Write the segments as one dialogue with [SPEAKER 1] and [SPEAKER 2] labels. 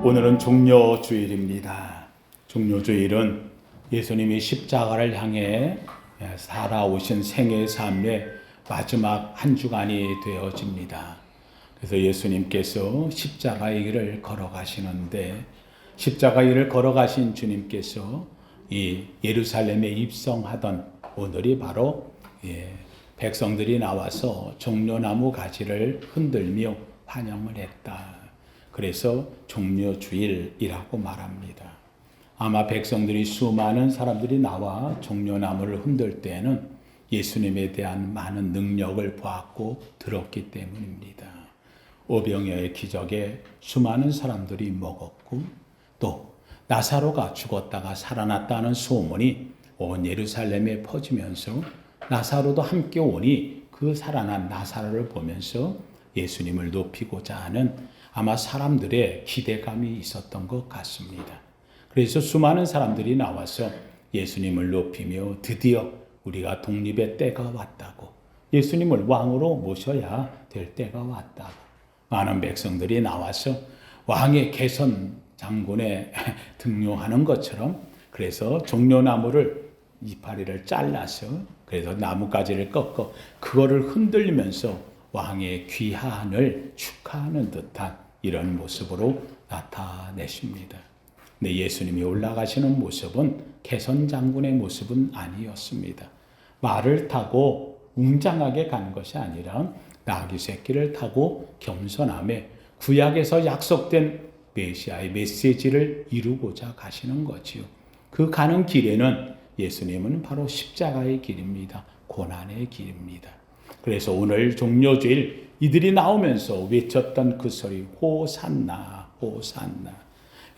[SPEAKER 1] 오늘은 종려주일입니다. 종려주일은 예수님이 십자가를 향해 살아오신 생애의 삶의 마지막 한 주간이 되어집니다. 그래서 예수님께서 십자가의 길을 걸어가시는데, 십자가의 길을 걸어가신 주님께서 이 예루살렘에 입성하던 오늘이 바로 백성들이 나와서 종려나무 가지를 흔들며 환영을 했다. 그래서 종려주일이라고 말합니다. 아마 백성들이, 수많은 사람들이 나와 종려나무를 흔들 때에는 예수님에 대한 많은 능력을 보았고 들었기 때문입니다. 오병이어의 기적에 수많은 사람들이 먹었고, 또 나사로가 죽었다가 살아났다는 소문이 온 예루살렘에 퍼지면서 나사로도 함께 오니 그 살아난 나사로를 보면서 예수님을 높이고자 하는 아마 사람들의 기대감이 있었던 것 같습니다. 그래서 수많은 사람들이 나와서 예수님을 높이며 드디어 우리가 독립의 때가 왔다고, 예수님을 왕으로 모셔야 될 때가 왔다고, 많은 백성들이 나와서 왕의 개선 장군에 등용하는 것처럼, 그래서 종려나무를 이파리를 잘라서, 그래서 나뭇가지를 꺾어 그거를 흔들리면서 왕의 귀환을 축하하는 듯한 이런 모습으로 나타내십니다. 근데 예수님이 올라가시는 모습은 개선 장군의 모습은 아니었습니다. 말을 타고 웅장하게 가는 것이 아니라 나귀 새끼를 타고 겸손함에 구약에서 약속된 메시아의 메시지를 이루고자 가시는 거지요. 그 가는 길에는 예수님은 바로 십자가의 길입니다. 고난의 길입니다. 그래서 오늘 종려주일 이들이 나오면서 외쳤던 그 소리, 호산나, 호산나.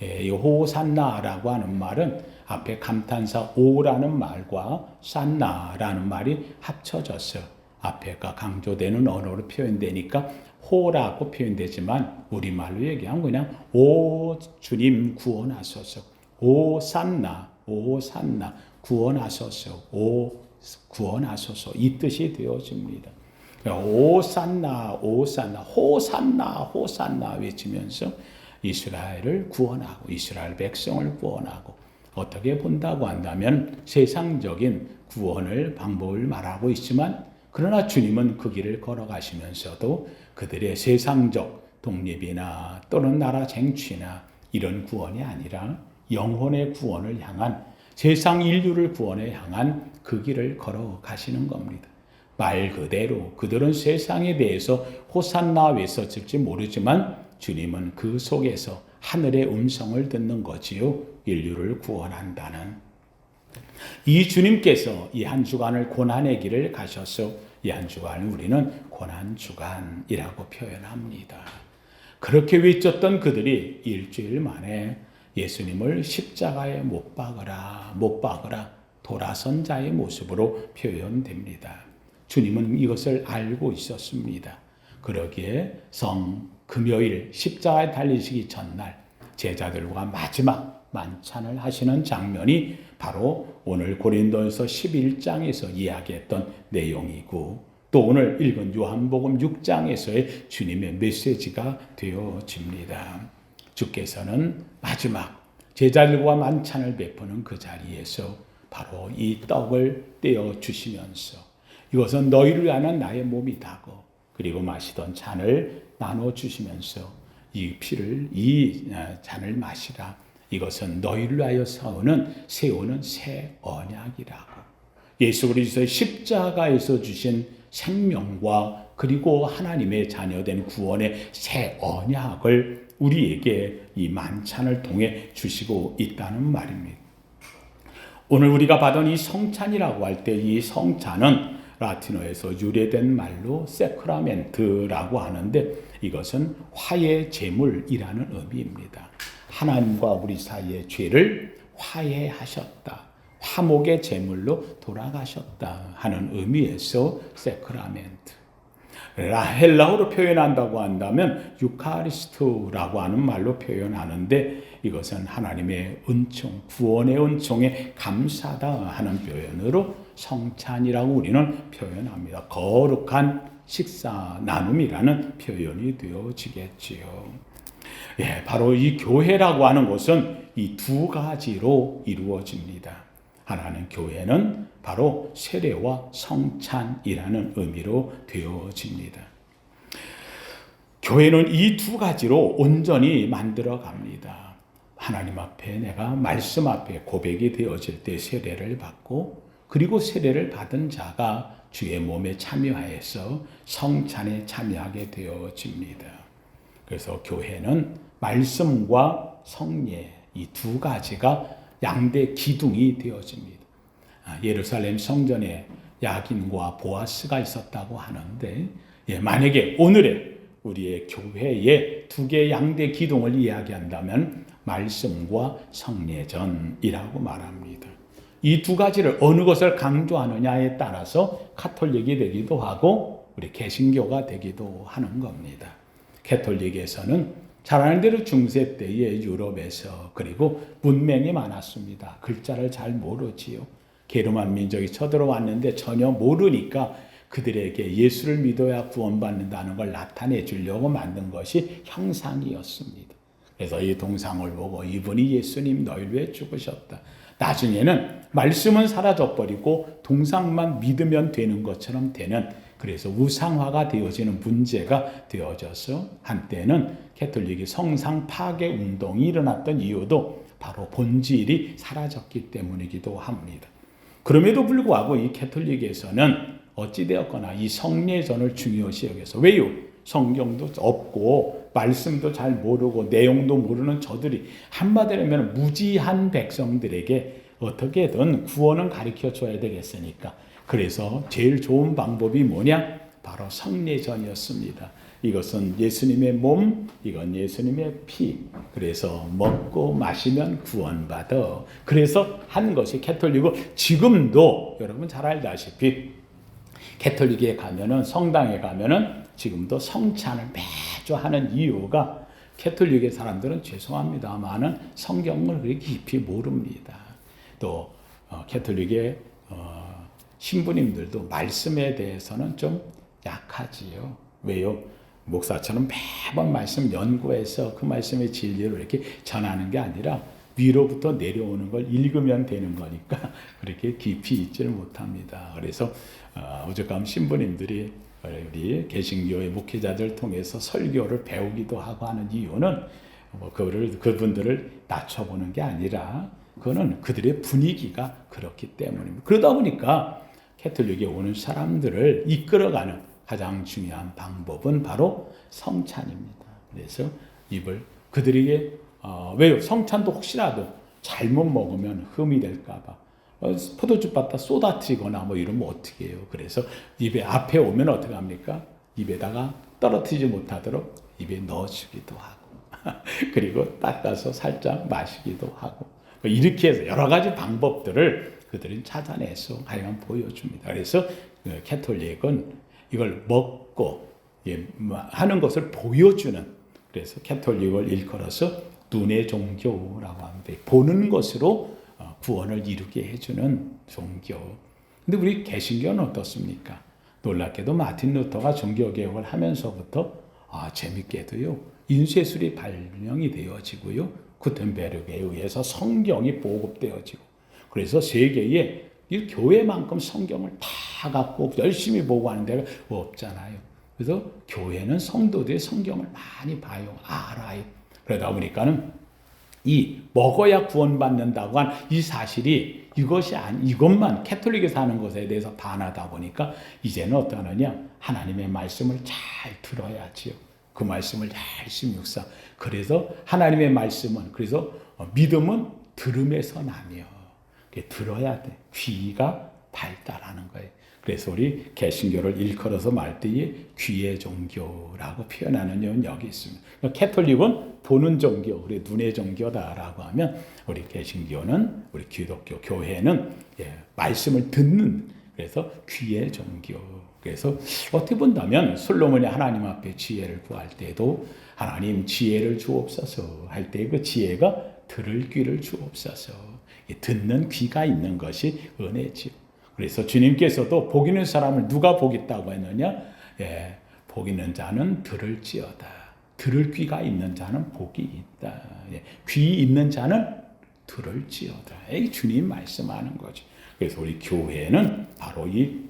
[SPEAKER 1] 이 호산나라고 하는 말은 앞에 감탄사 오라는 말과 산나라는 말이 합쳐져서 앞에가 강조되는 언어로 표현되니까 호라고 표현되지만 우리말로 얘기하면 그냥 오 주님 구원하소서, 오 산나, 오 산나, 구원하소서, 오 구원하소서, 이 뜻이 되어집니다. 오산나, 오산나, 호산나, 호산나 외치면서 이스라엘을 구원하고 이스라엘 백성을 구원하고, 어떻게 본다고 한다면 세상적인 구원을 방법을 말하고 있지만, 그러나 주님은 그 길을 걸어가시면서도 그들의 세상적 독립이나 또는 나라 쟁취나 이런 구원이 아니라 영혼의 구원을 향한, 세상 인류를 구원에 향한 그 길을 걸어가시는 겁니다. 말 그대로 그들은 세상에 대해서 호산나 외쳤을지 모르지만 주님은 그 속에서 하늘의 음성을 듣는 거지요. 인류를 구원한다는. 이 주님께서 이 한 주간을 고난의 길을 가셔서 이 한 주간을 우리는 고난주간이라고 표현합니다. 그렇게 외쳤던 그들이 일주일 만에 예수님을 십자가에 못 박으라 돌아선 자의 모습으로 표현됩니다. 주님은 이것을 알고 있었습니다. 그러기에 금요일 십자가에 달리시기 전날 제자들과 마지막 만찬을 하시는 장면이 바로 오늘 고린도전서 11장에서 이야기했던 내용이고, 또 오늘 읽은 요한복음 6장에서의 주님의 메시지가 되어집니다. 주께서는 마지막 제자들과 만찬을 베푸는 그 자리에서 바로 이 떡을 떼어 주시면서 이것은 너희를 위한 나의 몸이다고, 그리고 마시던 잔을 나눠 주시면서 이 잔을 마시라. 이것은 너희를 위하여 세우는 새 언약이라고. 예수 그리스도의 십자가에서 주신 생명과 그리고 하나님의 자녀된 구원의 새 언약을 우리에게 이 만찬을 통해 주시고 있다는 말입니다. 오늘 우리가 받은 이 성찬이라고 할 때, 이 성찬은 라틴어에서 유래된 말로 세크라멘트라고 하는데, 이것은 화해 제물이라는 의미입니다. 하나님과 우리 사이의 죄를 화해하셨다, 화목의 제물로 돌아가셨다 하는 의미에서 세크라멘트. 헬라어로 표현한다고 한다면 유카리스토라고 하는 말로 표현하는데, 이것은 하나님의 은총, 구원의 은총에 감사다 하는 표현으로 성찬이라고 우리는 표현합니다. 거룩한 식사 나눔이라는 표현이 되어지겠지요. 바로 이 교회라고 하는 것은 이 두 가지로 이루어집니다. 하나는 교회는 바로 세례와 성찬이라는 의미로 되어집니다. 교회는 이 두 가지로 온전히 만들어 갑니다. 하나님 앞에 내가 말씀 앞에 고백이 되어질 때 세례를 받고, 그리고 세례를 받은 자가 주의 몸에 참여하여서 성찬에 참여하게 되어집니다. 그래서 교회는 말씀과 성례 이 두 가지가 양대 기둥이 되어집니다. 예루살렘 성전에 야긴과 보아스가 있었다고 하는데, 만약에 오늘의 우리의 교회에 두 개의 양대 기둥을 이야기한다면 말씀과 성례전이라고 말합니다. 이 두 가지를 어느 것을 강조하느냐에 따라서 가톨릭이 되기도 하고 우리 개신교가 되기도 하는 겁니다. 가톨릭에서는 잘 아는 대로 중세 때의 유럽에서 그리고 문맹이 많았습니다. 글자를 잘 모르지요. 게르만 민족이 쳐들어왔는데 전혀 모르니까 그들에게 예수를 믿어야 구원받는다는 걸 나타내 주려고 만든 것이 형상이었습니다. 그래서 이 동상을 보고 이분이 예수님 너희를 위해 죽으셨다. 나중에는 말씀은 사라져버리고 동상만 믿으면 되는 것처럼 되는, 그래서 우상화가 되어지는 문제가 되어져서 한때는 가톨릭이 성상 파괴 운동이 일어났던 이유도 바로 본질이 사라졌기 때문이기도 합니다. 그럼에도 불구하고 이 가톨릭에서는 어찌되었거나 이 성례전을 중요시 여겨서, 왜요? 성경도 없고 말씀도 잘 모르고 내용도 모르는 저들이 한마디로 하면 무지한 백성들에게 어떻게든 구원은 가르쳐 줘야 되겠으니까, 그래서 제일 좋은 방법이 뭐냐? 바로 성례전이었습니다. 이것은 예수님의 몸, 이건 예수님의 피. 그래서 먹고 마시면 구원받아. 그래서 한 것이 가톨릭은 지금도 여러분 잘 알다시피 가톨릭에 가면은, 성당에 가면은 지금도 성찬을 매주 하는 이유가, 가톨릭의 사람들은 죄송합니다만은 성경을 그렇게 깊이 모릅니다. 또 가톨릭의 신부님들도 말씀에 대해서는 좀 약하지요. 왜요? 목사처럼 매번 말씀 연구해서 그 말씀의 진리를 이렇게 전하는 게 아니라 위로부터 내려오는 걸 읽으면 되는 거니까 그렇게 깊이 있지를 못합니다. 그래서 오죽하면 신부님들이 우리 개신교의 목회자들 통해서 설교를 배우기도 하고 하는 이유는 그분들을 낮춰보는 게 아니라 그거는 그들의 분위기가 그렇기 때문입니다. 그러다 보니까 가톨릭에 오는 사람들을 이끌어가는 가장 중요한 방법은 바로 성찬입니다. 그래서 그들에게 왜요? 성찬도 혹시라도 잘못 먹으면 흠이 될까봐 포도주 받다 쏟아뜨리거나 이러면 어떻게 해요? 그래서 입에 앞에 오면 어떻게 합니까? 입에다가 떨어뜨리지 못하도록 입에 넣어주기도 하고 그리고 닦아서 살짝 마시기도 하고 이렇게 해서 여러 가지 방법들을 그들은 찾아내서 하여간 보여줍니다. 그래서 가톨릭은 이걸 먹고 하는 것을 보여주는, 그래서 가톨릭을 일컬어서 눈의 종교라고 합니다. 보는 것으로 구원을 이루게 해주는 종교. 근데 우리 개신교는 어떻습니까? 놀랍게도 마틴 루터가 종교개혁을 하면서부터 재밌게도요, 인쇄술이 발명이 되어지고요, 구텐베르그에 의해서 성경이 보급되어지고, 그래서 세계에 이 교회만큼 성경을 다 갖고 열심히 보고하는 데가 없잖아요. 그래서 교회는 성도들의 성경을 많이 봐요, 알아요. 그러다 보니까는 이 먹어야 구원받는다고 한 이 사실이 이것만 가톨릭에서 하는 것에 대해서 반하다 보니까 이제는 어떠하느냐, 하나님의 말씀을 잘 들어야지요. 그 말씀을 열심히 묵상. 그래서 하나님의 말씀은, 그래서 믿음은 들음에서 나며 들어야 돼. 귀가 발달하는 거예요. 그래서 우리 개신교를 일컬어서 말 때에 귀의 종교라고 표현하는 요는 여기 있습니다. 가톨릭은 보는 종교, 우리 눈의 종교다라고 하면, 우리 개신교는, 우리 기독교 교회는 말씀을 듣는, 그래서 귀의 종교. 그래서 어떻게 본다면 솔로몬이 하나님 앞에 지혜를 구할 때도 하나님 지혜를 주옵소서 할 때 그 지혜가 들을 귀를 주옵소서. 듣는 귀가 있는 것이 은혜지요. 그래서 주님께서도 복 있는 사람을 누가 복 있다고 했느냐? 복 있는 자는 들을지어다. 들을 귀가 있는 자는 복이 있다. 귀 있는 자는 들을지어다. 이 주님 말씀하는 거죠. 그래서 우리 교회는 바로 이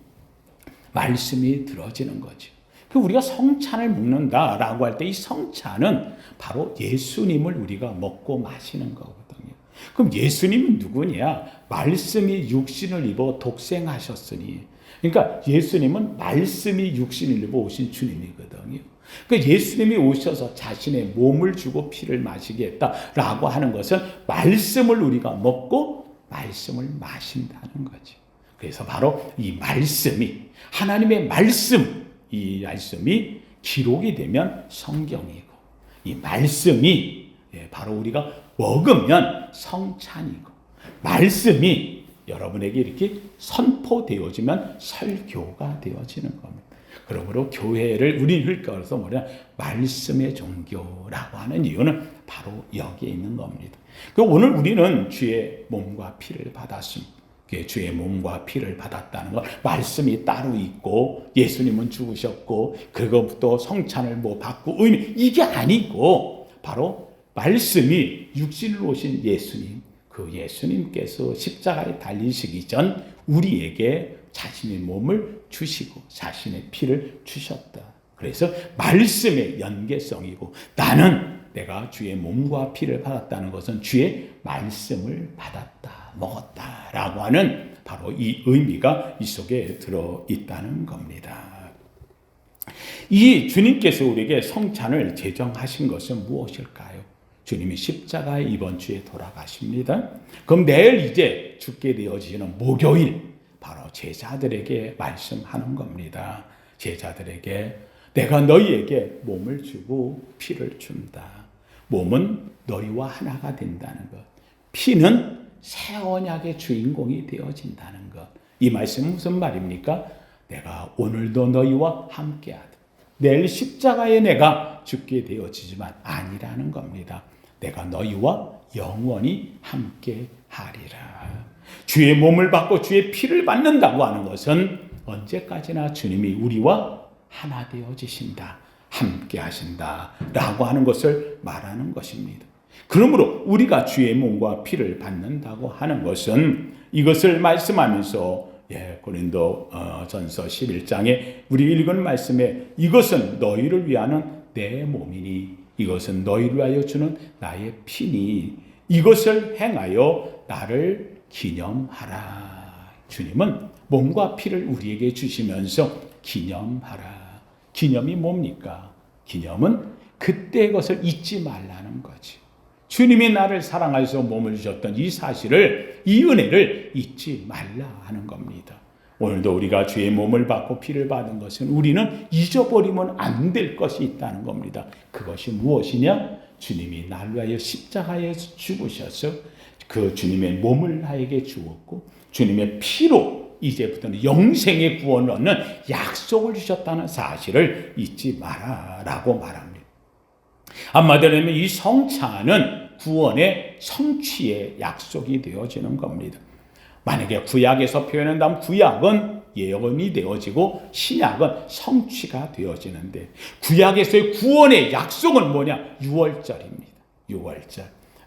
[SPEAKER 1] 말씀이 들어지는 거죠. 우리가 성찬을 먹는다라고 할 때 이 성찬은 바로 예수님을 우리가 먹고 마시는 거거든요. 그럼 예수님은 누구냐? 말씀이 육신을 입어 독생하셨으니. 그러니까 예수님은 말씀이 육신을 입어 오신 주님이거든요. 그러니까 예수님이 오셔서 자신의 몸을 주고 피를 마시게 했다라고 하는 것은 말씀을 우리가 먹고 말씀을 마신다는 거죠. 그래서 바로 이 말씀이 하나님의 말씀, 이 말씀이 기록이 되면 성경이고 이 말씀이 바로 우리가 먹으면 성찬이고 말씀이 여러분에게 이렇게 선포되어지면 설교가 되어지는 겁니다. 그러므로 교회를 우리를 끌어서 뭐냐 말씀의 종교라고 하는 이유는 바로 여기에 있는 겁니다. 오늘 우리는 주의 몸과 피를 받았습니다. 주의 몸과 피를 받았다는 것, 말씀이 따로 있고 예수님은 죽으셨고 그것부터 성찬을 받고 의미 이게 아니고 바로 말씀이 육신으로 오신 예수님, 그 예수님께서 십자가에 달리시기 전 우리에게 자신의 몸을 주시고 자신의 피를 주셨다. 그래서 말씀의 연계성이고 나는 내가 주의 몸과 피를 받았다는 것은 주의 말씀을 받았다, 먹었다라고 하는 바로 이 의미가 이 속에 들어있다는 겁니다. 이 주님께서 우리에게 성찬을 제정하신 것은 무엇일까요? 주님이 십자가에 이번 주에 돌아가십니다. 그럼 내일 이제 죽게 되어지는 목요일 바로 제자들에게 말씀하는 겁니다. 제자들에게 내가 너희에게 몸을 주고 피를 준다. 몸은 너희와 하나가 된다는 것. 피는 새 언약의 주인공이 되어진다는 것. 이 말씀은 무슨 말입니까? 내가 오늘도 너희와 함께하다. 내일 십자가에 내가 죽게 되어지지만 아니라는 겁니다. 내가 너희와 영원히 함께하리라. 주의 몸을 받고 주의 피를 받는다고 하는 것은 언제까지나 주님이 우리와 하나 되어지신다, 함께 하신다 라고 하는 것을 말하는 것입니다. 그러므로 우리가 주의 몸과 피를 받는다고 하는 것은 이것을 말씀하면서 고린도 전서 11장에 우리 읽은 말씀에 이것은 너희를 위하는 내 몸이니 이것은 너희를 위하여 주는 나의 피니 이것을 행하여 나를 기념하라. 주님은 몸과 피를 우리에게 주시면서 기념하라. 기념이 뭡니까? 기념은 그때의 것을 잊지 말라는 거지. 주님이 나를 사랑하셔서 몸을 주셨던 이 사실을, 이 은혜를 잊지 말라 하는 겁니다. 오늘도 우리가 주의 몸을 받고 피를 받은 것은 우리는 잊어버리면 안 될 것이 있다는 겁니다. 그것이 무엇이냐? 주님이 나를 위하여 십자가에서 죽으셔서 그 주님의 몸을 나에게 주었고 주님의 피로 이제부터는 영생의 구원을 얻는 약속을 주셨다는 사실을 잊지 마라라고 말합니다. 한마디로 하면 이 성찬은 구원의 성취의 약속이 되어지는 겁니다. 만약에 구약에서 표현한다면 구약은 예언이 되어지고 신약은 성취가 되어지는데 구약에서의 구원의 약속은 뭐냐? 6월절입니다.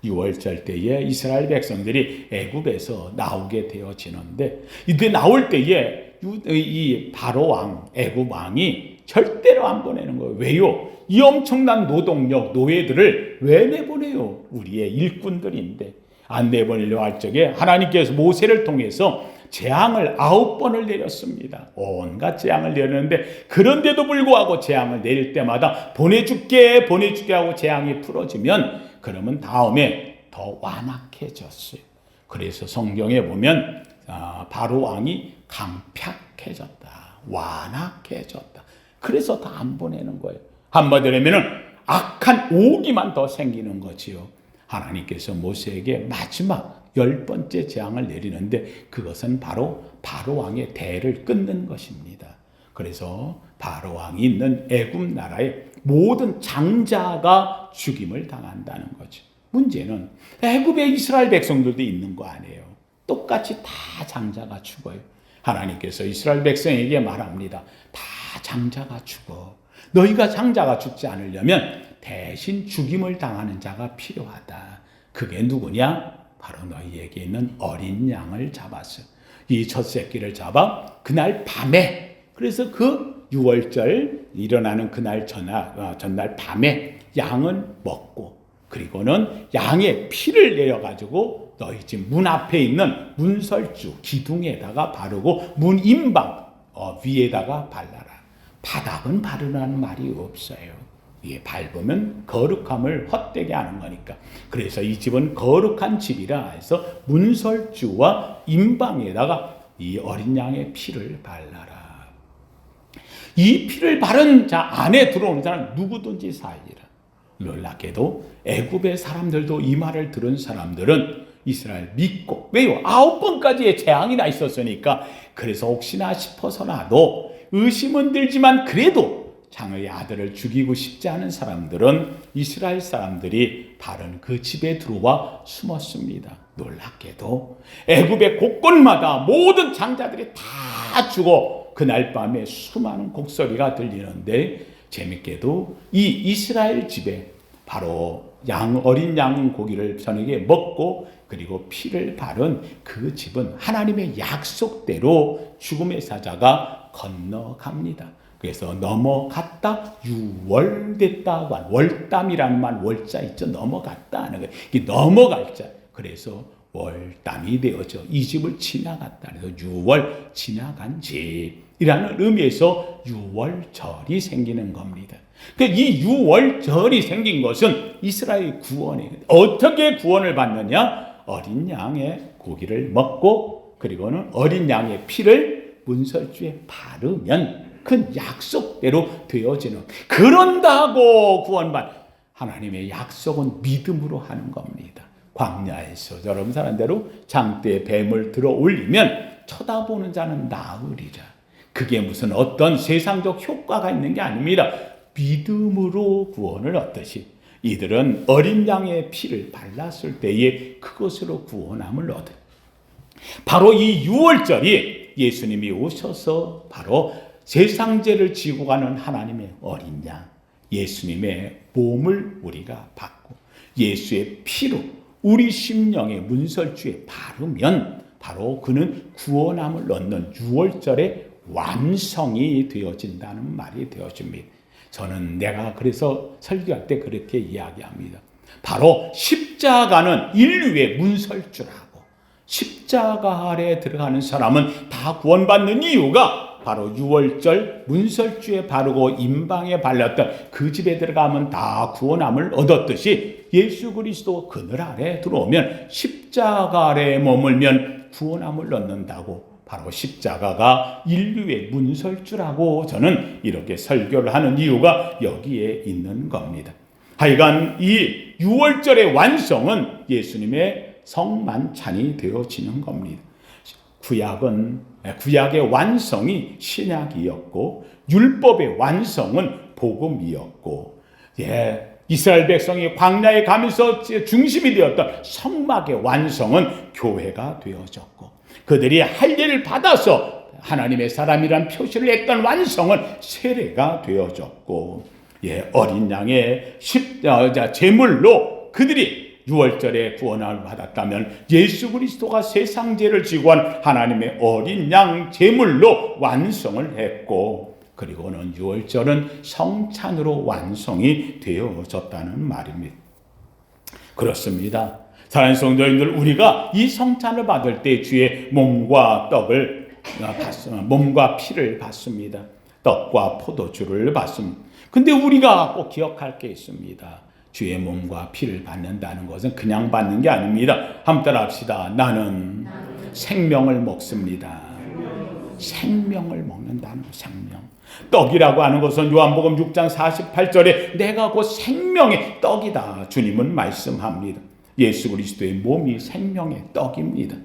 [SPEAKER 1] 6월절 때에 이스라엘 백성들이 애굽에서 나오게 되어지는데 이때 나올 때에 이 바로 왕, 애굽 왕이 절대로 안 보내는 거예요. 왜요? 이 엄청난 노동력, 노예들을 왜 내보내요? 우리의 일꾼들인데 안 내보내려 할 적에 하나님께서 모세를 통해서 재앙을 9번을 내렸습니다. 온갖 재앙을 내렸는데 그런데도 불구하고 재앙을 내릴 때마다 보내줄게 하고 재앙이 풀어지면 그러면 다음에 더 완악해졌어요. 그래서 성경에 보면 바로 왕이 강팍해졌다. 완악해졌다. 그래서 다 안 보내는 거예요. 한마디로 하면 악한 오기만 더 생기는 거지요. 하나님께서 모세에게 마지막 10번째 재앙을 내리는데 그것은 바로 왕의 대를 끊는 것입니다. 그래서 바로 왕이 있는 애굽 나라의 모든 장자가 죽임을 당한다는 거죠. 문제는 애굽에 이스라엘 백성들도 있는 거 아니에요. 똑같이 다 장자가 죽어요. 하나님께서 이스라엘 백성에게 말합니다. 다 장자가 죽어. 너희가 장자가 죽지 않으려면 대신 죽임을 당하는 자가 필요하다. 그게 누구냐? 바로 너희에게 있는 어린 양을 잡았어. 이 첫 새끼를 잡아 그날 밤에, 그래서 그 유월절 일어나는 그날 전날 밤에 양은 먹고, 그리고는 양의 피를 내려가지고 너희 집 문 앞에 있는 문설주 기둥에다가 바르고 문 임방 위에다가 발라라. 바닥은 바르라는 말이 없어요. 이게 밟으면 거룩함을 헛되게 하는 거니까. 그래서 이 집은 거룩한 집이라 해서 문설주와 임방에다가 이 어린 양의 피를 발라라. 이 피를 바른 자 안에 들어오는 사람은 누구든지 살리라. 놀랍게도 애굽의 사람들도 이 말을 들은 사람들은 이스라엘 믿고, 왜요? 9번까지의 재앙이 나 있었으니까. 그래서 혹시나 싶어서라도 의심은 들지만 그래도 장의 아들을 죽이고 싶지 않은 사람들은 이스라엘 사람들이 바른 그 집에 들어와 숨었습니다. 놀랍게도 애굽의 곳곳마다 모든 장자들이 다 죽어 그날 밤에 수많은 곡소리가 들리는데, 재밌게도 이 이스라엘 집에 바로 어린 양 고기를 저녁에 먹고 그리고 피를 바른 그 집은 하나님의 약속대로 죽음의 사자가 건너갑니다. 그래서 넘어갔다, 유월됐다, 월담이라는 말, 월자 있죠? 넘어갔다 하는 거예요. 이게 넘어갈 자. 그래서 월담이 되어져 이 집을 지나갔다. 그래서 유월, 지나간 집이라는 의미에서 유월절이 생기는 겁니다. 그러니까 이 유월절이 생긴 것은 이스라엘 구원이에요. 어떻게 구원을 받느냐? 어린 양의 고기를 먹고 그리고는 어린 양의 피를 문설주에 바르면 그 약속대로 되어지는, 그런다고 구원받, 하나님의 약속은 믿음으로 하는 겁니다. 광야에서 여러분 사는 대로 장대에 뱀을 들어 올리면 쳐다보는 자는 나으리라. 그게 무슨 어떤 세상적 효과가 있는 게 아닙니다. 믿음으로 구원을 얻듯이 이들은 어린 양의 피를 발랐을 때에 그것으로 구원함을 얻어요. 바로 이 유월절이 예수님이 오셔서 바로 세상죄를 지고 가는 하나님의 어린 양, 예수님의 몸을 우리가 받고 예수의 피로 우리 심령의 문설주에 바르면 바로 그는 구원함을 얻는 유월절의 완성이 되어진다는 말이 되어집니다. 저는 내가 그래서 설교할 때 그렇게 이야기합니다. 바로 십자가는 인류의 문설주라고. 십자가 아래 들어가는 사람은 다 구원받는 이유가 바로 유월절 문설주에 바르고 임방에 발랐던 그 집에 들어가면 다 구원함을 얻었듯이 예수 그리스도 그늘 아래 들어오면 십자가 아래 머물면 구원함을 얻는다고, 바로 십자가가 인류의 문설주라고 저는 이렇게 설교를 하는 이유가 여기에 있는 겁니다. 하여간 이 유월절의 완성은 예수님의 성만찬이 되어지는 겁니다. 구약의 완성이 신약이었고 율법의 완성은 복음이었고, 이스라엘 백성이 광야에 가면서 중심이 되었던 성막의 완성은 교회가 되어졌고, 그들이 할 일을 받아서 하나님의 사람이란 표시를 했던 완성은 세례가 되어졌고, 어린 양의 제물로 그들이 유월절에 구원을 받았다면 예수 그리스도가 세상 죄를 지고 한 하나님의 어린 양 제물로 완성을 했고, 그리고는 유월절은 성찬으로 완성이 되어졌다는 말입니다. 그렇습니다. 사랑하는 성도님들, 우리가 이 성찬을 받을 때 주의 몸과 피를 받습니다. 떡과 포도주를 받습니다. 근데 우리가 꼭 기억할 게 있습니다. 주의 몸과 피를 받는다는 것은 그냥 받는 게 아닙니다. 한번 따라합시다. 나는 생명을 먹습니다. 생명을 먹는다는 생명. 떡이라고 하는 것은 요한복음 6장 48절에 내가 곧 생명의 떡이다 주님은 말씀합니다. 예수 그리스도의 몸이 생명의 떡입니다.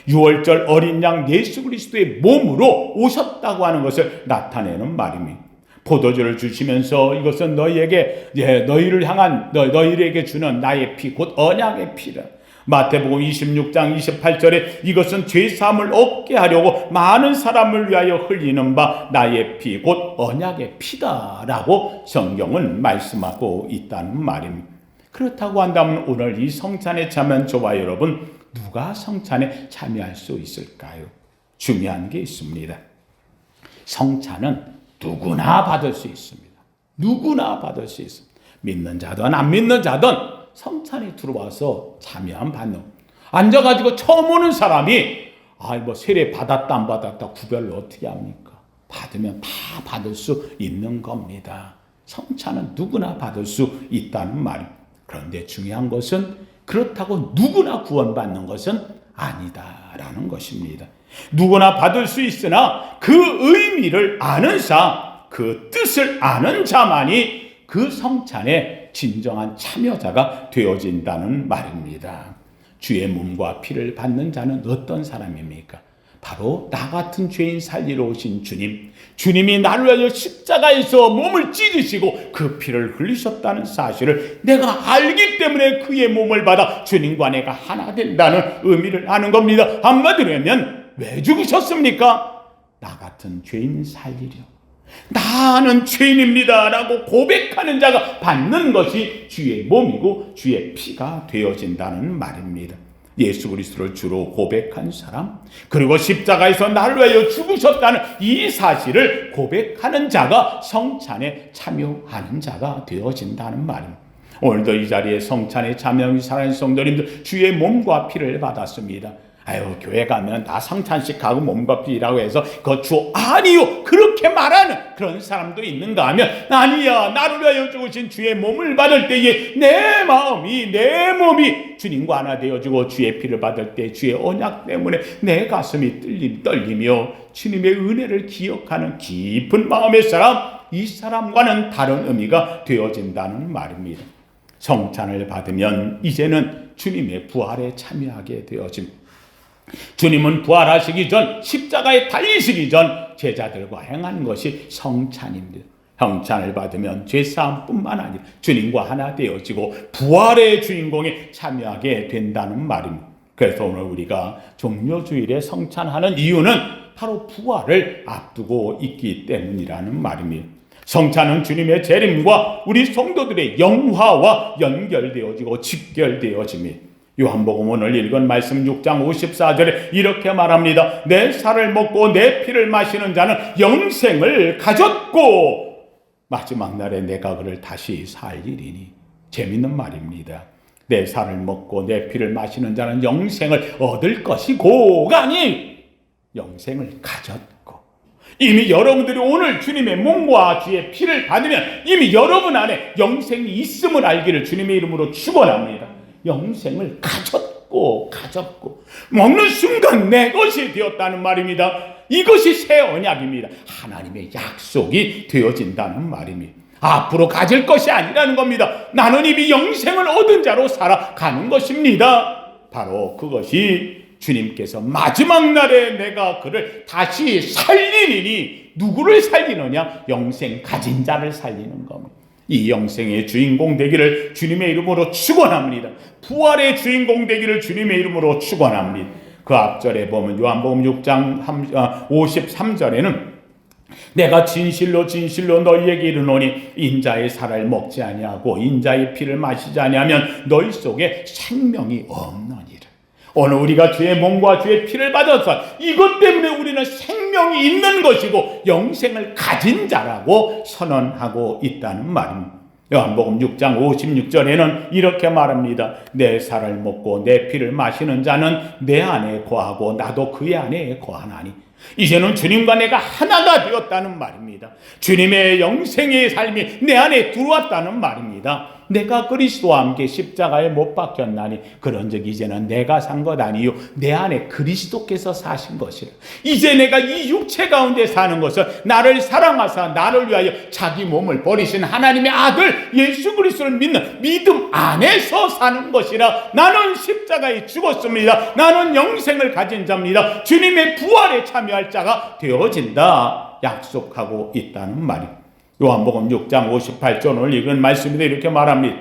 [SPEAKER 1] 유월절 어린 양 예수 그리스도의 몸으로 오셨다고 하는 것을 나타내는 말입니다. 포도주를 주시면서 이것은 너희에게 너희를 향한 너희에게 주는 나의 피 곧 언약의 피라. 마태복음 26장 28절에 이것은 죄사함을 얻게 하려고 많은 사람을 위하여 흘리는 바 나의 피 곧 언약의 피다라고 성경은 말씀하고 있다는 말입니다. 그렇다고 한다면 오늘 이 성찬에 참여한 저와 여러분, 누가 성찬에 참여할 수 있을까요? 중요한 게 있습니다. 성찬은 누구나 받을 수 있습니다. 누구나 받을 수 있습니다. 믿는 자든 안 믿는 자든 성찬에 들어와서 참여한 받는, 앉아가지고 처음 오는 사람이 세례 받았다 안 받았다 구별을 어떻게 합니까? 받으면 다 받을 수 있는 겁니다. 성찬은 누구나 받을 수 있다는 말입니다. 그런데 중요한 것은 그렇다고 누구나 구원받는 것은 아니다라는 것입니다. 누구나 받을 수 있으나 그 의미를 아는 자, 그 뜻을 아는 자만이 그 성찬에 진정한 참여자가 되어진다는 말입니다. 주의 몸과 피를 받는 자는 어떤 사람입니까? 바로 나 같은 죄인 살리러 오신 주님, 주님이 나를 위하여 십자가에서 몸을 찢으시고 그 피를 흘리셨다는 사실을 내가 알기 때문에 그의 몸을 받아 주님과 내가 하나 된다는 의미를 아는 겁니다. 한마디로 하면 왜 죽으셨습니까? 나 같은 죄인 살리려. 나는 죄인입니다 라고 고백하는 자가 받는 것이 주의 몸이고 주의 피가 되어진다는 말입니다. 예수 그리스도를 주로 고백한 사람, 그리고 십자가에서 나를 위하여 죽으셨다는 이 사실을 고백하는 자가 성찬에 참여하는 자가 되어진다는 말입니다. 오늘도 이 자리에 성찬에 참여하는 사랑하는 성도님들, 주의 몸과 피를 받았습니다. 교회 가면 다 성찬식 하고 몸과 피라고 해서 아니요, 그렇게 말하는 그런 사람도 있는가 하면, 아니야, 나를 위하여 죽으신 주의 몸을 받을 때에 내 마음이, 내 몸이 주님과 하나 되어지고 주의 피를 받을 때 주의 언약 때문에 내 가슴이 떨리며 주님의 은혜를 기억하는 깊은 마음의 사람, 이 사람과는 다른 의미가 되어진다는 말입니다. 성찬을 받으면 이제는 주님의 부활에 참여하게 되어집니다. 주님은 부활하시기 전, 십자가에 달리시기 전 제자들과 행한 것이 성찬입니다. 성찬을 받으면 죄사함뿐만 아니라 주님과 하나 되어지고 부활의 주인공에 참여하게 된다는 말입니다. 그래서 오늘 우리가 종료주일에 성찬하는 이유는 바로 부활을 앞두고 있기 때문이라는 말입니다. 성찬은 주님의 재림과 우리 성도들의 영화와 연결되어지고 직결되어집니다. 요한복음 오늘 읽은 말씀 6장 54절에 이렇게 말합니다. 내 살을 먹고 내 피를 마시는 자는 영생을 가졌고 마지막 날에 내가 그를 다시 살리리니. 재밌는 말입니다. 내 살을 먹고 내 피를 마시는 자는 영생을 얻을 것이고가 아닌 영생을 가졌고, 이미 여러분들이 오늘 주님의 몸과 주의 피를 받으면 이미 여러분 안에 영생이 있음을 알기를 주님의 이름으로 축원합니다. 영생을 가졌고 먹는 순간 내 것이 되었다는 말입니다. 이것이 새 언약입니다. 하나님의 약속이 되어진다는 말입니다. 앞으로 가질 것이 아니라는 겁니다. 나는 이미 영생을 얻은 자로 살아가는 것입니다. 바로 그것이 주님께서 마지막 날에 내가 그를 다시 살리리니, 누구를 살리느냐? 영생 가진 자를 살리는 겁니다. 이 영생의 주인공 되기를 주님의 이름으로 축원합니다. 부활의 주인공 되기를 주님의 이름으로 축원합니다. 그 앞절에 보면 요한복음 6장 53절에는 내가 진실로 너희에게 이르노니 인자의 살을 먹지 아니하고 인자의 피를 마시지 아니하면 너희 속에 생명이 없느니라. 오늘 우리가 주의 몸과 주의 피를 받아서 이것 때문에 우리는 생명이 있는 것이고 영생을 가진 자라고 선언하고 있다는 말입니다. 요한복음 6장 56절에는 이렇게 말합니다. 내 살을 먹고 내 피를 마시는 자는 내 안에 거하고 나도 그의 안에 거하나니. 이제는 주님과 내가 하나가 되었다는 말입니다. 주님의 영생의 삶이 내 안에 들어왔다는 말입니다. 내가 그리스도와 함께 십자가에 못 박혔나니 그런즉 이제는 내가 산 것 아니요 내 안에 그리스도께서 사신 것이라. 이제 내가 이 육체 가운데 사는 것은 나를 사랑하사 나를 위하여 자기 몸을 버리신 하나님의 아들 예수 그리스도를 믿는 믿음 안에서 사는 것이라. 나는 십자가에 죽었습니다. 나는 영생을 가진 자입니다. 주님의 부활에 참여할 자가 되어진다 약속하고 있다는 말입니다. 요한복음 6장 58절 오늘 읽은 말씀인데 이렇게 말합니다.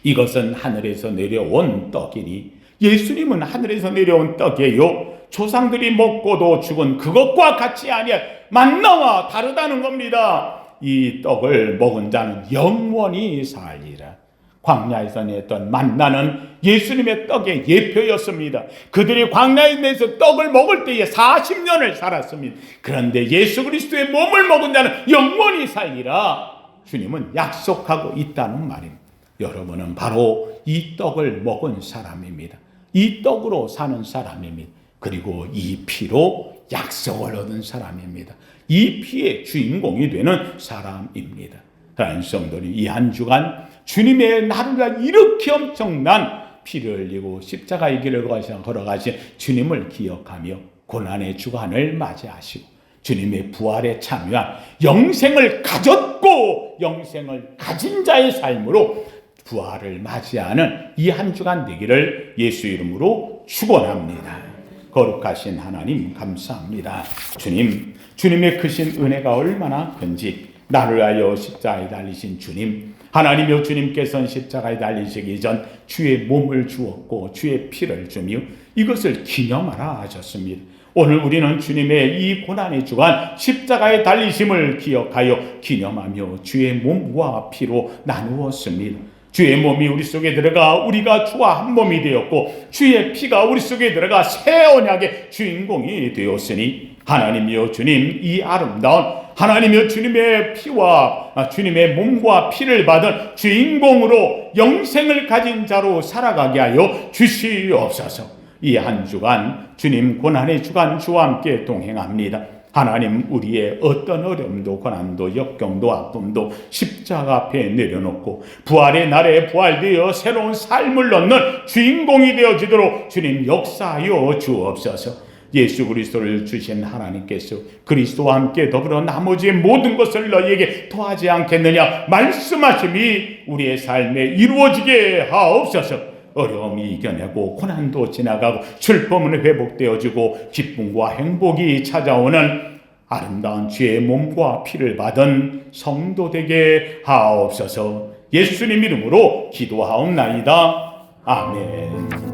[SPEAKER 1] 이것은 하늘에서 내려온 떡이니 예수님은 하늘에서 내려온 떡이에요. 조상들이 먹고도 죽은 그것과 같이 아니야. 만나와 다르다는 겁니다. 이 떡을 먹은 자는 영원히 살리라. 광야에서 냈던 만나는 예수님의 떡의 예표였습니다. 그들이 광야에 내서 떡을 먹을 때에 40년을 살았습니다. 그런데 예수 그리스도의 몸을 먹은 자는 영원히 살리라. 주님은 약속하고 있다는 말입니다. 여러분은 바로 이 떡을 먹은 사람입니다. 이 떡으로 사는 사람입니다. 그리고 이 피로 약속을 얻은 사람입니다. 이 피의 주인공이 되는 사람입니다. 사랑하는 성도님, 이 한 주간 주님의 나를 이렇게 엄청난 피를 흘리고 십자가의 길을 걸어가신 주님을 기억하며 고난의 주간을 맞이하시고 주님의 부활에 참여한 영생을 가졌고 영생을 가진 자의 삶으로 부활을 맞이하는 이 한 주간 되기를 예수 이름으로 축원합니다. 거룩하신 하나님 감사합니다. 주님의 크신 은혜가 얼마나 큰지 나를 위하여 십자가에 달리신 주님, 하나님이여 주님께서는 십자가에 달리시기 전 주의 몸을 주었고 주의 피를 주며 이것을 기념하라 하셨습니다. 오늘 우리는 주님의 이 고난의 주간 십자가의 달리심을 기억하여 기념하며 주의 몸과 피로 나누었습니다. 주의 몸이 우리 속에 들어가 우리가 주와 한 몸이 되었고 주의 피가 우리 속에 들어가 새 언약의 주인공이 되었으니 하나님이여 주님, 이 아름다운 하나님이여 주님의 피와 주님의 몸과 피를 받은 주인공으로 영생을 가진 자로 살아가게 하여 주시옵소서. 이 한 주간 주님 고난의 주간 주와 함께 동행합니다. 하나님, 우리의 어떤 어려움도 고난도 역경도 아픔도 십자가 앞에 내려놓고 부활의 날에 부활되어 새로운 삶을 얻는 주인공이 되어지도록 주님 역사하여 주옵소서. 예수 그리스도를 주신 하나님께서 그리스도와 함께 더불어 나머지 모든 것을 너희에게 더하지 않겠느냐 말씀하심이 우리의 삶에 이루어지게 하옵소서. 어려움이 이겨내고 고난도 지나가고 슬픔은 회복되어지고 기쁨과 행복이 찾아오는 아름다운 주의 몸과 피를 받은 성도 되게 하옵소서. 예수님 이름으로 기도하옵나이다. 아멘.